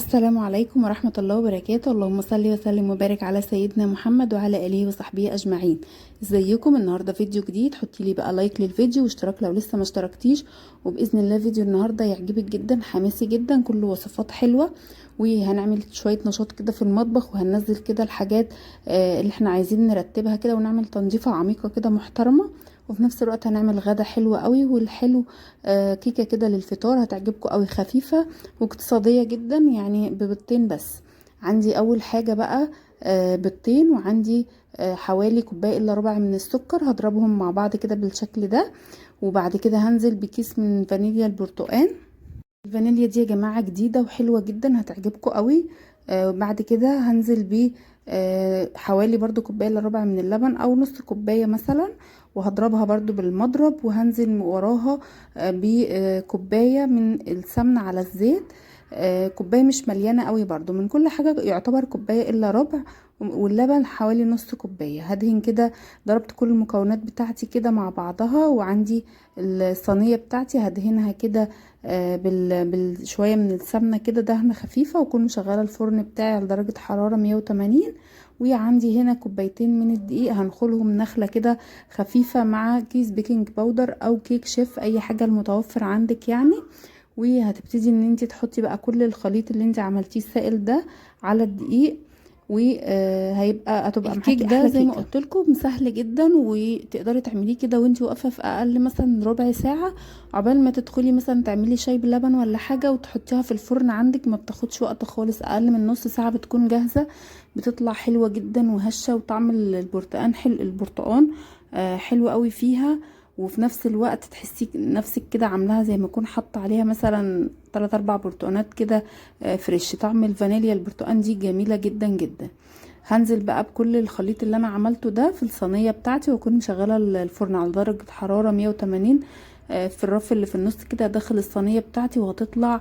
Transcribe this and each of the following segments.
السلام عليكم ورحمة الله وبركاته. اللهم صل وسلم وبارك على سيدنا محمد وعلى آله وصحبه أجمعين. ازيكم؟ النهاردة فيديو جديد. حطي لي بقى لايك للفيديو واشتراك لو لسه ما اشتركتيش، وبإذن الله فيديو النهاردة يعجبك جدا، حماسي جدا، كله وصفات حلوة، وهنعمل شوية نشاط كده في المطبخ، وهننزل كده الحاجات اللي احنا عايزين نرتبها كده، ونعمل تنظيفة عميقة كده محترمة، وفي نفس الوقت هنعمل غدا حلو قوي. والحلو كيكة كده للفطار هتعجبكم قوي، خفيفة واقتصادية جدا، يعني ببيضتين بس. عندي اول حاجة بقى بيضتين، وعندي حوالي كوباية الا ربع من السكر، هضربهم مع بعض كده بالشكل ده. وبعد كده هنزل بكيس من فانيليا البرتقال. الفانيليا دي يا جماعة جديدة وحلوة جدا، هتعجبكم قوي. بعد كده هنزل ب حوالي برضو كوباية الا ربع من اللبن او نص كوباية مثلا، وهضربها برضو بالمضرب، وهنزل وراها بكوباية من السمنة على الزيت. كوباية مش مليانة قوي برضو، من كل حاجة يعتبر كوباية الا ربع. واللبن حوالي نص كوباية. هدهن كده، ضربت كل المكونات بتاعتي كده مع بعضها، وعندي الصينية بتاعتي هدهنها كده بالشوية من السمنة كده، دهنة خفيفة، واكون مشغلة الفرن بتاعي على درجة حرارة 180. وعندي هنا كوبايتين من الدقيق، هنخلهم نخلة كده خفيفة، مع كيس بيكنج باودر او كيك شيف، اي حاجة المتوفر عندك يعني. وهتبتدي ان انت تحطي بقى كل الخليط اللي انت عملتيه السائل ده على الدقيق، هتبقى الكيك ده زي ما قلت لكم سهل جدا، وتقدري تعمليه كده وانت واقفه في اقل مثلا ربع ساعه، عقبال ما تدخلي مثلا تعملي شاي بلبن ولا حاجه وتحطيها في الفرن عندك، ما بتاخدش وقت خالص، اقل من نص ساعه بتكون جاهزه. بتطلع حلوه جدا وهشه، وطعم البرتقان البرتقان حلو قوي فيها. وفي نفس الوقت تحسي نفسك كده عاملاها زي ما اكون حاطه عليها مثلا 3 4 برتقانات كده فريش. طعم الفانيليا البرتقان دي جميله جدا جدا. هنزل بقى بكل الخليط اللي انا عملته ده في الصينيه بتاعتي، واكون مشغله الفرن على درجه حراره 180. في الرف اللي في النص كده داخل الصينيه بتاعتي، وهتطلع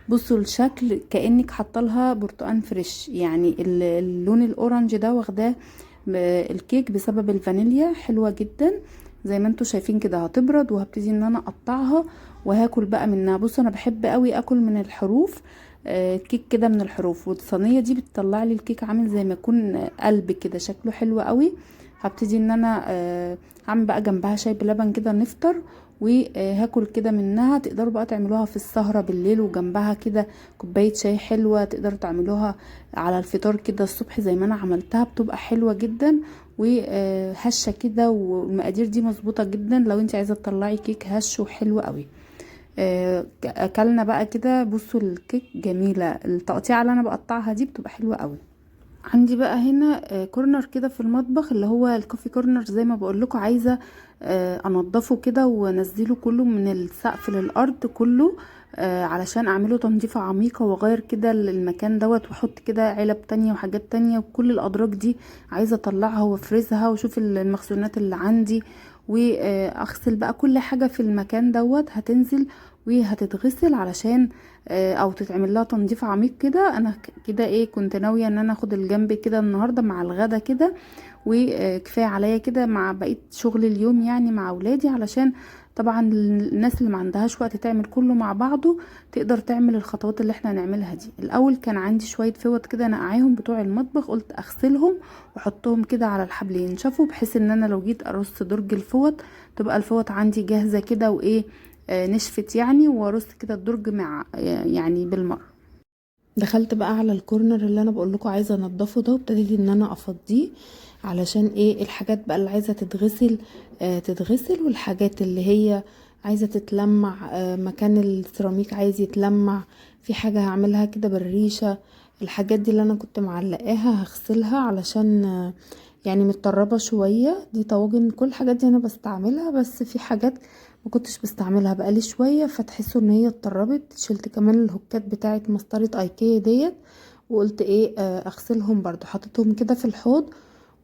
بصوا الشكل كانك حاطه لها برتقان فريش، يعني اللون الاورنج ده واخداه الكيك بسبب الفانيليا، حلوه جدا زي ما انتوا شايفين كده. هتبرد وهبتدي ان انا اقطعها وهاكل بقى منها. بصوا انا بحب قوي اكل من الحروف، كيك كده من الحروف، والصينيه دي بتطلع لي الكيك عامل زي ما يكون قلب كده، شكله حلو قوي. هبتدي ان انا هعمل بقى جنبها شاي بلبن كده نفطر، وهاكل كده منها. تقدروا بقى تعملوها في السهرة بالليل، وجنبها كده كوباية شاي حلوة. تقدروا تعملوها على الفطار كده الصبح زي ما انا عملتها، بتبقى حلوة جدا وهشة كده، والمقادير دي مظبوطة جدا لو انت عايزة تطلعي كيك هش وحلو قوي. اكلنا بقى كده. بصوا الكيك جميلة، التقطيعة اللي انا بقطعها دي بتبقى حلوة قوي. عندي بقى هنا كورنر كده في المطبخ، اللي هو الكوفي كورنر زي ما بقول لكم. عايزه انضفه كده وانزله كله من السقف للارض كله، علشان اعمله تنظيفه عميقه، واغير كده المكان دوت، واحط كده علب تانية وحاجات تانية، وكل الادراج دي عايزه اطلعها وافرزها، واشوف المخزونات اللي عندي، واغسل بقى كل حاجه في المكان دوت. هتنزل وهتتغسل علشان او تتعمل لها تنظيف عميق كده. انا كده كنت ناويه ان انا اخد الجنب كده النهارده مع الغدا كده، وكفايه عليا كده مع بقيه شغل اليوم يعني مع اولادي، علشان طبعا الناس اللي ما عندهاش وقت تعمل كله مع بعضه تقدر تعمل الخطوات اللي احنا هنعملها دي. الاول كان عندي شويه فوط كده نقعيهم بتوع المطبخ، قلت اغسلهم واحطهم كده على الحبل ينشفوا، بحيث ان انا لو جيت ارص درج الفوط تبقى الفوط عندي جاهزه كده، نشفت يعني، وارص كده الدرج مع يعني بالمره. دخلت بقى على الكورنر اللي انا بقول لكم عايزه انضفه ده، وابتديت ان انا افضيه علشان الحاجات بقى اللي عايزه تتغسل تتغسل، والحاجات اللي هي عايزه تتلمع مكان السيراميك عايز يتلمع، في حاجه هعملها كده بالريشه. الحاجات دي اللي انا كنت معلقاها هغسلها علشان يعني متطربه شويه. دي طواجن، كل الحاجات دي انا بستعملها، بس في حاجات ما كنتش بستعملها بقالي شويه، فتحسوا ان هي اتطربت. شلت كمان الهوكات بتاعه مسطره ايكيا ديت، وقلت اغسلهم برضو، حطيتهم كده في الحوض.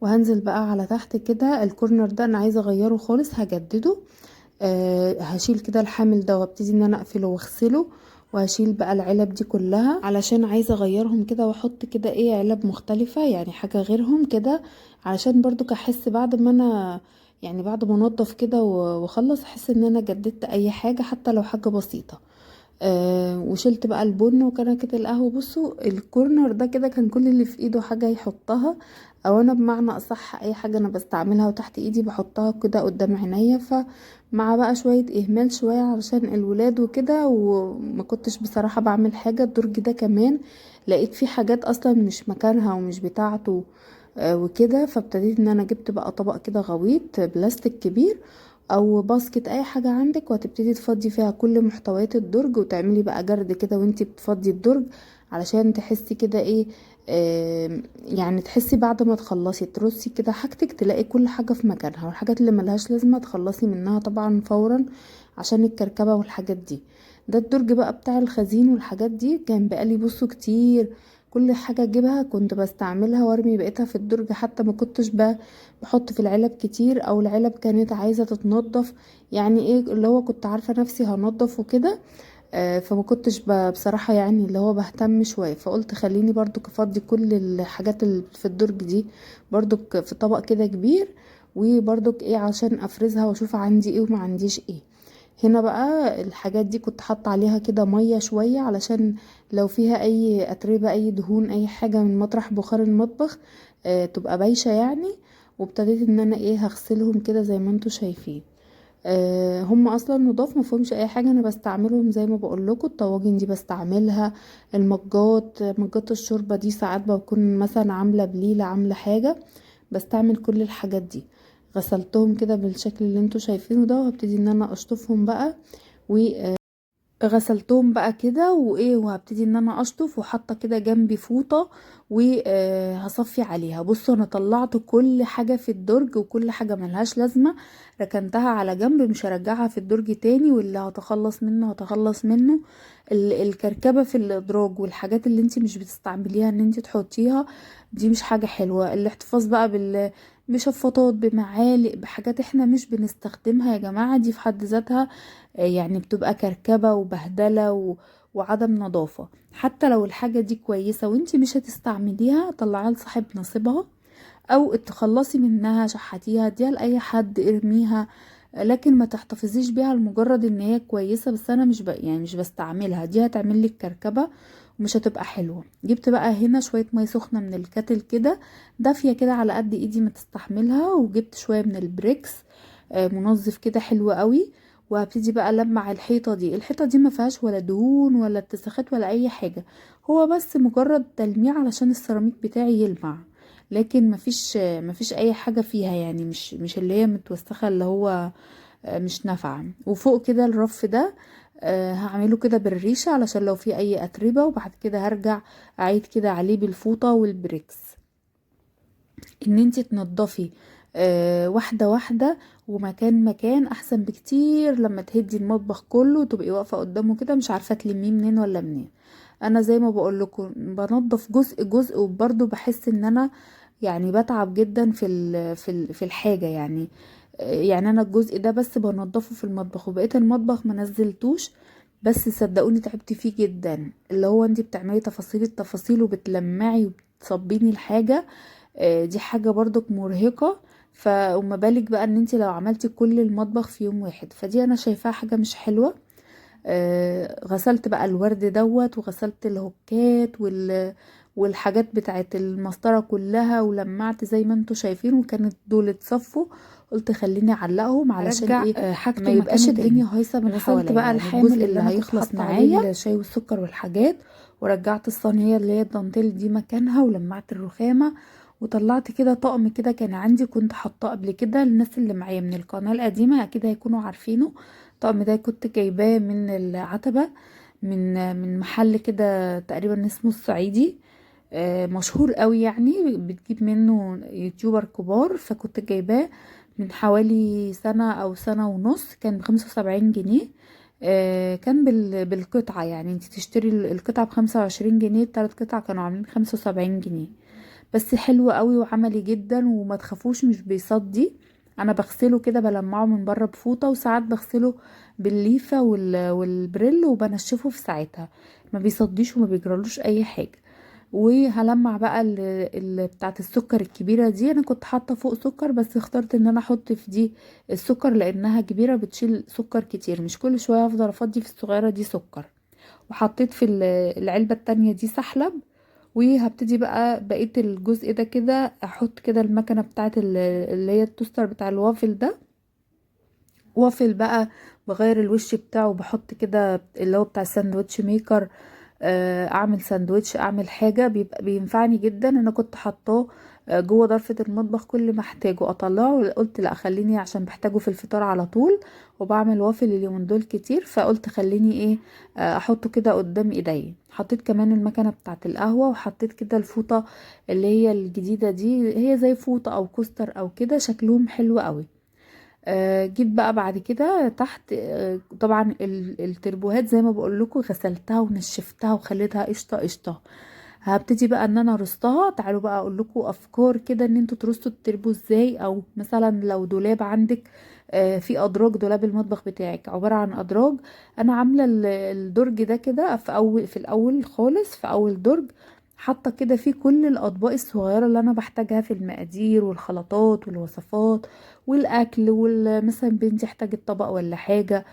وهنزل بقى على تحت كده الكورنر ده انا عايزه اغيره خالص، هجدده. هشيل كده الحامل ده وابتدي ان انا اقفله واغسله، وهشيل بقى العلب دي كلها علشان عايزه اغيرهم كده، واحط كده علب مختلفه، يعني حاجه غيرهم كده، علشان برضو احس بعد ما انا بعد ما انضف كده واخلص، احس ان انا جددت اي حاجه حتى لو حاجه بسيطه. وشلت بقى البن وكنكه القهوه. بصوا الكورنر ده كده كان كل اللي في ايده حاجه يحطها، او انا بمعنى اصح اي حاجه انا بستعملها وتحت ايدي بحطها كده قدام عينيا. فمع بقى شويه اهمال شويه علشان الولاد وكده، وما كنتش بصراحه بعمل حاجه. الدرج ده كمان لقيت فيه حاجات اصلا مش مكانها ومش بتاعته وكده. فابتديت ان انا جبت بقى طبق كده غويط بلاستيك كبير او باسكت اي حاجة عندك، وهتبتدي تفضي فيها كل محتويات الدرج، وتعملي بقى جرد كده وانتي بتفضي الدرج علشان تحسي كده ايه، يعني تحسي بعد ما تخلصي ترصي كده حاجتك تلاقي كل حاجة في مكانها، والحاجات اللي ملهاش لازمة تخلصي منها طبعا فورا عشان الكركبة والحاجات دي. ده الدرج بقى بتاع الخزين والحاجات دي كان بقالي بصوا كتير كل حاجة اجيبها كنت بستعملها وارمي بقيتها في الدرج، حتى ما كنتش بحط في العلب كتير، او العلب كانت عايزة تتنضف. يعني ايه اللي هو كنت عارفة نفسي هنضف وكده. فما كنتش بصراحة يعني اللي هو بهتم شوية، فقلت خليني برضو افضي كل الحاجات اللي في الدرج دي برضو في طبق كده كبير، وبرضو ايه عشان افرزها واشوف عندي ايه وما عنديش ايه. هنا بقى الحاجات دي كنت حاطه عليها كده ميه شويه علشان لو فيها اي اتربه اي دهون اي حاجه من مطرح بخار المطبخ تبقى بايشه يعني. وابتديت ان انا ايه هغسلهم كده زي ما انتوا شايفين. هم اصلا نضاف مفهومش اي حاجه، انا بستعملهم زي ما بقول لكم. الطواجن دي بستعملها، مجات الشوربه دي ساعات بكون مثلا عامله بليله عامله حاجه، بستعمل كل الحاجات دي. غسلتهم كده بالشكل اللي انتوا شايفينه ده، وهبتدي ان انا اشطفهم بقى. غسلتهم بقى كده وايه، وهبتدي ان انا اشطف وحاطه كده جنبي فوطه وهصفي عليها. بصوا انا طلعت كل حاجه في الدرج وكل حاجه ملهاش لازمه ركنتها على جنب، مش هرجعها في الدرج تاني، واللي هتخلص منه هتخلص منه. الكركبه في الادراج والحاجات اللي انتي مش بتستعمليها ان انتي تحطيها دي مش حاجه حلوه. الاحتفاظ بقى بشفاطات بمعالق بحاجات احنا مش بنستخدمها يا جماعه، دي في حد ذاتها يعني بتبقى كركبة وبهدلة وعدم نظافة. حتى لو الحاجة دي كويسة وانتي مش هتستعمليها طلعيها لصاحب نصيبها، او تخلصي منها شحتيها اديها لأي حد ارميها. لكن ما تحتفظيش بيها لمجرد ان هي كويسة بس انا يعني مش بستعملها، دي هتعمل لك كركبة ومش هتبقى حلوة. جبت بقى هنا شوية مية سخنة من الكاتل كده دافية كده على قد ايدي ما تستحملها، وجبت شوية من البريكس منظف كده حلو قوي. وهبتدي بقى المع الحيطه دي. الحيطه دي ما فيهاش ولا دهون ولا اتساخات ولا اي حاجه، هو بس مجرد تلميع علشان السيراميك بتاعي يلمع، لكن مفيش اي حاجه فيها يعني مش اللي هي متوسخه اللي هو مش نافعه. وفوق كده الرف ده هعمله كده بالريشه علشان لو في اي اتربه، وبعد كده هرجع اعيد كده عليه بالفوطه والبريكس. ان انتي تنضفي واحدة واحدة ومكان مكان احسن بكتير لما تهدي المطبخ كله وتبقي واقفة قدامه كده مش عارفة تلميه منين ولا منين. انا زي ما بقول لكم بنضف جزء جزء، وبرضه بحس ان انا يعني بتعب جدا في الحاجة يعني. يعني انا الجزء ده بس بنضفه في المطبخ، وبقيت المطبخ ما نزلتوش. بس صدقوني تعبت فيه جدا، اللي هو انتي بتعملي تفاصيل التفاصيل وبتلمعي وبتصبيني الحاجة. دي حاجة برضك مرهقة. وما بالك بقى ان انتي لو عملتي كل المطبخ في يوم واحد، فدي انا شايفاها حاجة مش حلوة. غسلت بقى الورد دوت، وغسلت الهوكات والحاجات بتاعت المسطرة كلها، ولمعت زي ما انتوا شايفين، وكانت دول اتصفوا. قلت خليني اعلقهم علشان ارجع ارجع ايه حاجته ما يبقاش مكانه تاني. الدنيا هايصه من غسلت حواليا، بقى يعني الحامل الجزء اللي اللي انا كنت هيخلص حاطه عليه معايا. الشاي والسكر والحاجات، ورجعت الصينيه اللي هي الدانتيل دي مكانها، ولمعت الرخامه، وطلعت كده طقم كده كان عندي كنت حاطاه قبل كده. الناس اللي معايا من القناه القديمه اكيد هيكونوا عارفينه. الطقم ده كنت جايباه من العتبه، من محل كده تقريبا اسمه الصعيدي، مشهور قوي يعني بتجيب منه يوتيوبر كبار. فكنت جايباه من حوالي سنة او سنة ونص، كان ب75 جنيه. كان بالقطعة، يعني انت تشتري القطعة ب25 جنيه، التلات قطع كانوا عاملين 75 جنيه. بس حلو قوي وعملي جدا، وما تخافوش مش بيصدي. انا بغسله كده بلمعه من بره بفوطة، وساعات بغسله بالليفة والبريل وبنشفه في ساعتها، ما بيصديش وما بيجرالوش اي حاجة. وهلمع بقى بتاعت السكر الكبيرة دي. انا كنت حاطة فوق سكر بس اخترت ان انا احط في دي السكر لانها كبيرة بتشيل سكر كتير، مش كل شوية افضل افضي في الصغيرة دي سكر. وحطيت في العلبة التانية دي سحلب. وهبتدي بقى بقية الجزء ده كده احط كده المكنة بتاعت اللي هي التوستر بتاع الوافل ده. وافل بقى بغير الوش بتاعه، بحط كده اللي هو بتاع الساندوتش ميكر. اعمل ساندوتش، اعمل حاجة، بيبقى بينفعني جدا. انا كنت حطاه جوه ضرفة المطبخ، كل ما احتاجه اطلعه. قلت لا خليني عشان بحتاجه في الفطار على طول، وبعمل وافل اليومين دول كتير، فقلت خليني ايه احطه كده قدام ايدي. حطيت كمان المكنة بتاعت القهوة، وحطيت كده الفوطة اللي هي الجديدة دي، هي زي فوطة او كوستر او كده، شكلهم حلو قوي. جيت بقى بعد كده تحت. طبعا التربوهات زي ما بقول لكم غسلتها ونشفتها وخليتها قشطه قشطه. هبتدي بقى ان انا رصتها. تعالوا بقى اقول لكم افكار كده ان انتوا ترصوا التربو ازاي. او مثلا لو دولاب عندك في ادراج، دولاب المطبخ بتاعك عباره عن ادراج. انا عامله الدرج ده كده في الاول خالص، في اول درج حاطه كده فيه كل الاطباق الصغيره اللي انا بحتاجها في المقادير والخلطات والوصفات والاكل. مثلا بنتي احتاجت طبق ولا حاجه،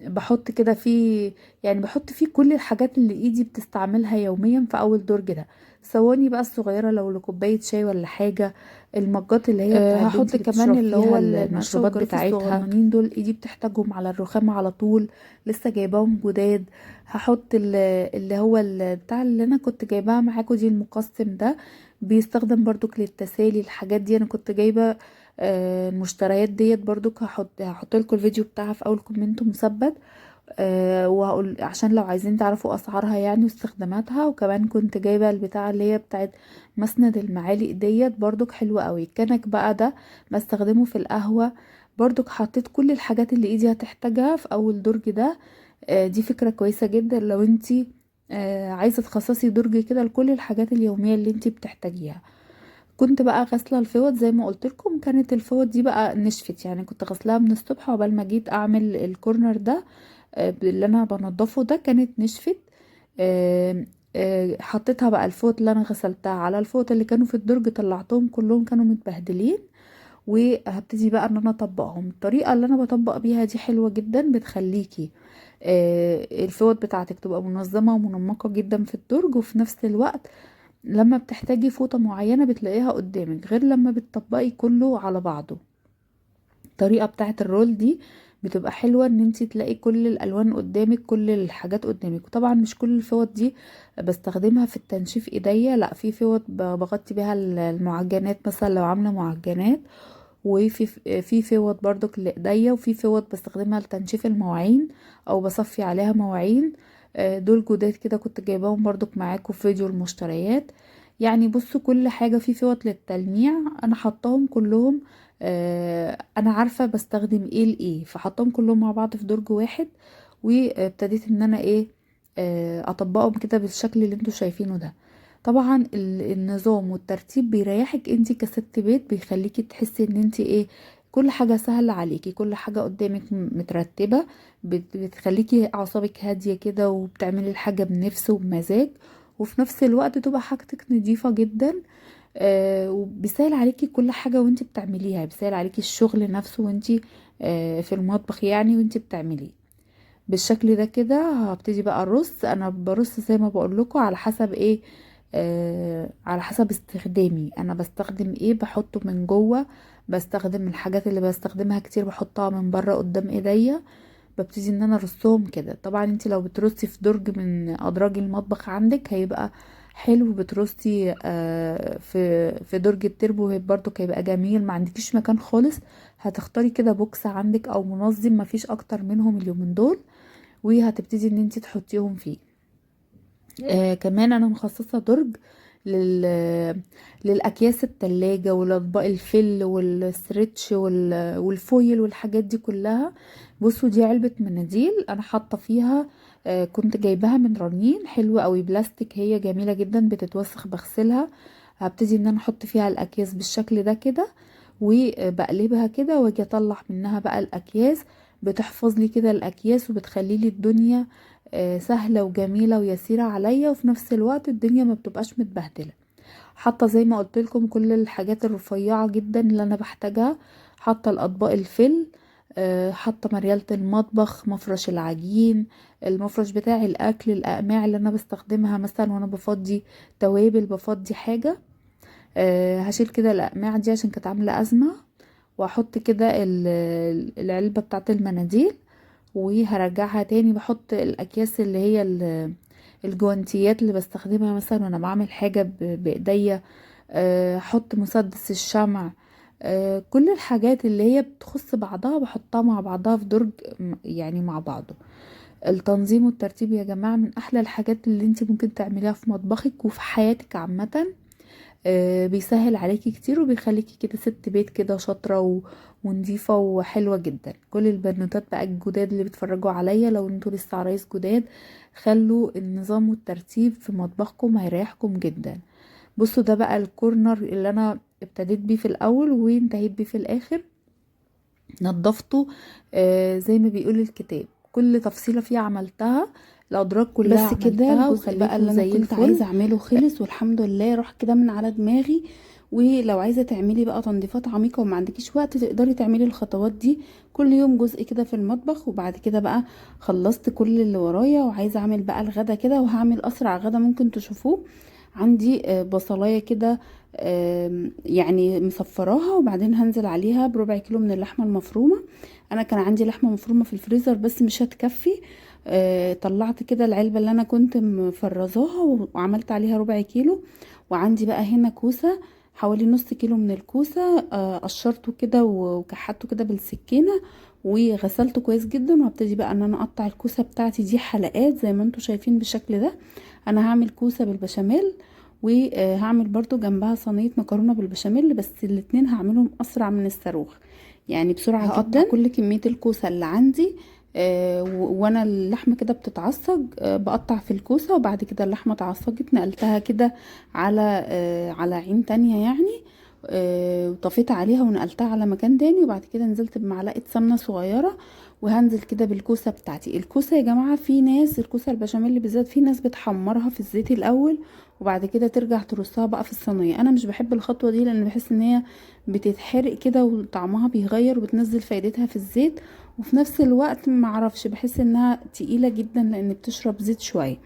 بحط كده فيه، يعني بحط فيه كل الحاجات اللي ايدي بتستعملها يوميا في اول درج ده. صواني بقى الصغيره لو لكوبايه شاي ولا حاجه. المجات اللي هي بتاعت هحط بنتي كمان بتشرب اللي هو فيها المقشة المشروبات والجرافة بتاعتها، الصغننين. دول ايدي بتحتاجهم على الرخام على طول، لسه جايباهم جداد. هحط اللي هو بتاع اللي انا كنت جايباها معاكم دي، المقسم ده بيستخدم برضو للتسالي. الحاجات دي انا كنت جايبه المشتريات ديت برضو. هحط لكم الفيديو بتاعها في اول كومنت مثبت. وهقول عشان لو عايزين تعرفوا اسعارها يعني واستخداماتها. وكمان كنت جايبه البتاعه اللي هي بتاعت مسند المعالق ديت، برضو حلوه قوي. الكنك بقى ده بستخدمه في القهوه. برضو حطيت كل الحاجات اللي ايدي هتحتاجها في اول درج ده. دي فكره كويسه جدا لو انتي عايزه تخصصي درج كده لكل الحاجات اليوميه اللي انتي بتحتاجيها. كنت بقى غاسله الفوط زي ما قلت لكم. كانت الفوط دي بقى نشفت، يعني كنت غسلاها من الصبح عقبال ما جيت اعمل الكورنر ده اللي انا بنضفه ده، كانت نشفت. آم، حطيتها بقى الفوط اللي انا غسلتها على الفوط اللي كانوا في الدرج، طلعتهم كلهم كانوا متبهدلين. وهبتدي بقى ان انا اطبقهم. الطريقه اللي انا بطبق بيها دي حلوه جدا، بتخليكي الفوط بتاعتك تبقى منظمه ومنمقه جدا في الدرج، وفي نفس الوقت لما بتحتاجي فوطة معينة بتلاقيها قدامك، غير لما بتطبقي كله على بعضه. الطريقة بتاعت الرول دي بتبقى حلوة ان انتي تلاقي كل الالوان قدامك، كل الحاجات قدامك. وطبعا مش كل الفوط دي بستخدمها في التنشيف ايديا، لا، في فوط بغطي بيها المعجنات مثلا لو عاملة معجنات. وفي فوط برضك لايديا، وفي فوط بستخدمها لتنشيف المواعين او بصفي عليها مواعين. دول جداد كده كنت جايباهم برضك معاكم في فيديو المشتريات. يعني بصوا كل حاجة. في فوط للتلميع انا حطاهم كلهم. انا عارفة بستخدم ايه لايه، فحطاهم كلهم مع بعض في درج واحد. وابتديت ان انا ايه اطبقهم كده بالشكل اللي انتوا شايفينه ده. طبعا النظام والترتيب بيريحك انتي كست بيت، بيخليكي تحسي ان انتي ايه كل حاجة سهلة عليكي، كل حاجة قدامك مترتبة. بتخليكي اعصابك هادية كده، وبتعملي الحاجة بنفس وبمزاج. وفي نفس الوقت تبقى حاجتك نظيفة جدا. وبيسهل عليكي كل حاجة وانتي بتعمليها، بيسهل عليكي الشغل نفسه وانتي في المطبخ يعني وانتي بتعمليه بالشكل ده كده. هبتدي بقى ارص. انا برص زي ما بقول لكم على حسب ايه على حسب استخدامي. انا بستخدم ايه بحطه من جوه، بستخدم الحاجات اللي بستخدمها كتير بحطها من بره قدام ايديا. ببتدي ان انا ارصهم كده. طبعا انتي لو بترصي في درج من ادراج المطبخ عندك هيبقى حلو. بترصي في درج التربو برضو هيبقى جميل. ما عندكيش مكان خالص، هتختاري كده بوكس عندك او منظم، مفيش اكتر منهم اليومين دول، وهتبتدي ان انتي تحطيهم فيه. كمان انا مخصصة درج لل للاكياس التلاجة والاطباق الفل والستريتش والفويل والحاجات دي كلها. بصوا دي علبة مناديل انا حاطة فيها. كنت جايباها من رنين، حلوة قوي، بلاستيك، هي جميلة جدا، بتتوسخ بغسلها. هبتدي ان انا احط فيها الاكياس بالشكل ده كده، وبقلبها كده واجي اطلع منها بقى الاكياس. بتحفظ لي كده الاكياس وبتخلي لي الدنيا سهلة وجميلة ويسيرة عليا، وفي نفس الوقت الدنيا ما بتبقاش متبهدلة. حاطة زي ما قلت لكم كل الحاجات الرفيعة جدا اللي انا بحتاجها. حاطة الاطباق الفل. حاطه مريالة المطبخ، مفرش العجين، المفرش بتاع الاكل، الاقماع اللي انا بستخدمها مثلا وانا بفضي توابل، بفضي حاجه. هشيل كده الاقماع دي عشان كانت عامله ازمه، واحط كده العلبه بتاعت المناديل وهرجعها تاني. بحط الاكياس اللي هي الجوانتيات اللي بستخدمها مثلا وانا بعمل حاجه بايديا. احط مسدس الشمع. كل الحاجات اللي هي بتخص بعضها بحطها مع بعضها في درج، يعني مع بعضه. التنظيم والترتيب يا جماعة من احلى الحاجات اللي انت ممكن تعمليها في مطبخك وفي حياتك عامة. بيسهل عليكي كتير وبيخليكي كده ست بيت كده شاطرة ونضيفة وحلوة جدا. كل البنوتات بقى الجداد اللي بيتفرجوا عليا، لو انتوا لسه عرايس جداد، خلوا النظام والترتيب في مطبخكم هيريحكم جدا. بصوا ده بقى الكورنر اللي انا ابتديت بيه في الاول وانتهيت بيه في الاخر. نضفته زي ما بيقول الكتاب، كل تفصيلة فيه عملتها، الادراج كلها بس كده عملتها الجزء بقى وخليته اللي انا زي كنت الفل. عايزه اعمله خلص والحمد لله، راح كده من على دماغي. ولو عايزه تعملي بقى تنظيفات عميقه وما عندكيش وقت، تقدري تعملي الخطوات دي كل يوم جزء كده في المطبخ. وبعد كده بقى خلصت كل اللي ورايا وعايزه اعمل بقى الغدا كده، وهعمل اسرع غدا ممكن تشوفوه. عندي بصلايه كده، يعني مصفراها، وبعدين هنزل عليها بربع كيلو من اللحمه المفرومه. انا كان عندي لحمه مفرومه في الفريزر بس مش هتكفي. طلعت كده العلبة اللي انا كنت مفرزاها وعملت عليها ربع كيلو. وعندي بقى هنا كوسة، حوالي نص كيلو من الكوسة. قشرته كده وكحته كده بالسكينة وغسلته كويس جدا. وهبتدي بقى ان انا اقطع الكوسة بتاعتي دي حلقات زي ما انتم شايفين بالشكل ده. انا هعمل كوسة بالبشاميل، وهعمل برضو جنبها صينية مكرونة بالبشاميل، بس الاتنين هعملهم اسرع من الصاروخ، يعني بسرعة جدا. هقطع كل كمية الكوسة اللي عندي، وانا اللحمه كده بتتعصج، بقطع في الكوسه. وبعد كده اللحمه اتعصجت نقلتها كده على عين تانية يعني. وطفيت عليها ونقلتها على مكان تاني. وبعد كده نزلت بمعلقه سمنه صغيره، وهنزل كده بالكوسه بتاعتي. الكوسه يا جماعه، في ناس الكوسه البشاميل بالذات في ناس بتحمرها في الزيت الاول وبعد كده ترجع ترصها بقى في الصينيه. انا مش بحب الخطوه دي لان بحس ان هي بتتحرق كده وطعمها بيغير وبتنزل فايدتها في الزيت. وفي نفس الوقت معرفش، بحس انها تقيلة جدا لان بتشرب زيت شوية.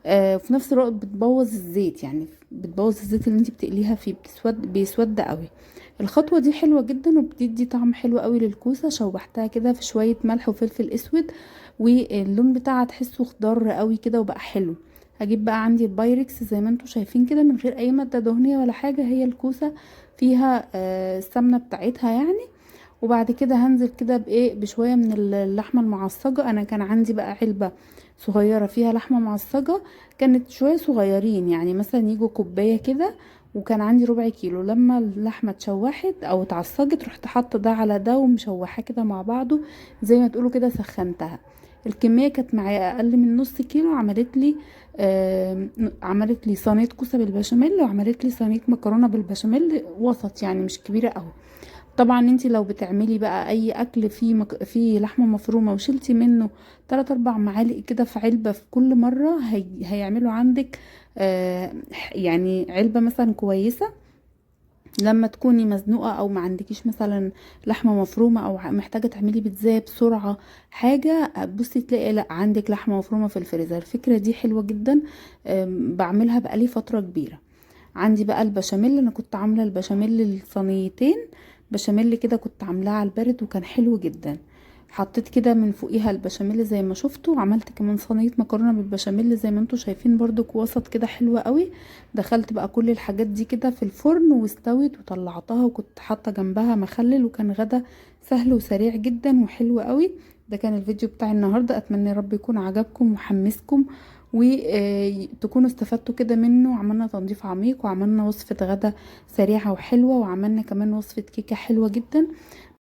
وفي نفس الوقت بتبوظ الزيت، يعني بتبوظ الزيت اللي انت بتقليها فيه، بيسود قوي. الخطوة دي حلوة جدا وبتدي طعم حلو قوي للكوسة. شوحتها كده في شوية ملح وفلفل اسود، واللون بتاعها تحسه خضار قوي كده وبقى حلو. هجيب بقى عندي البايركس زي ما انتم شايفين كده من غير اي مادة دهنية ولا حاجة، هي الكوسة فيها السمنة بتاعتها يعني. وبعد كده هنزل كده بشويه من اللحمه المعصجه. انا كان عندي بقى علبه صغيره فيها لحمه معصجه، كانت شويه صغيرين يعني مثلا يجوا كوبايه كده. وكان عندي ربع كيلو. لما اللحمه اتشوحت او اتعصجت رحت حاطه ده على ده ومشوحاه كده مع بعضه، زي ما تقولوا كده سخنتها. الكميه كانت معايا اقل من نص كيلو، عملت لي صينيه كوسه بالبشاميل، وعملت لي صينيه مكرونه بالبشاميل وسط يعني مش كبيره قوي. طبعا انتي لو بتعملي بقى اي اكل فيه لحمه مفرومه وشلتي منه 3 4 معالق كده في علبه في كل مره، هيعملوا عندك يعني علبه مثلا كويسه. لما تكوني مزنوقه او ما عندكيش مثلا لحمه مفرومه او محتاجه تعملي بيتزا بسرعه حاجه، بصي تلاقي لا عندك لحمه مفرومه في الفريزر. الفكره دي حلوه جدا، بعملها بقالي فتره كبيره. عندي بقى البشاميل، انا كنت عامله البشاميل الصينيتين بشاميل كده، كنت عاملاه على البارد وكان حلو جدا. حطيت كده من فوقيها البشاميل زي ما شفتوا، وعملت كمان صينيه مكرونه بالبشاميل زي ما انتوا شايفين برضو وسط كده حلوه قوي. دخلت بقى كل الحاجات دي كده في الفرن واستوت وطلعتها، وكنت حاطه جنبها مخلل، وكان غدا سهل وسريع جدا وحلو قوي. ده كان الفيديو بتاع النهارده، اتمنى يا رب يكون عجبكم وحمسكم وتكونوا استفدتوا كده منه. عملنا تنظيف عميق، وعملنا وصفة غدا سريعة وحلوة، وعملنا كمان وصفة كيكة حلوة جدا.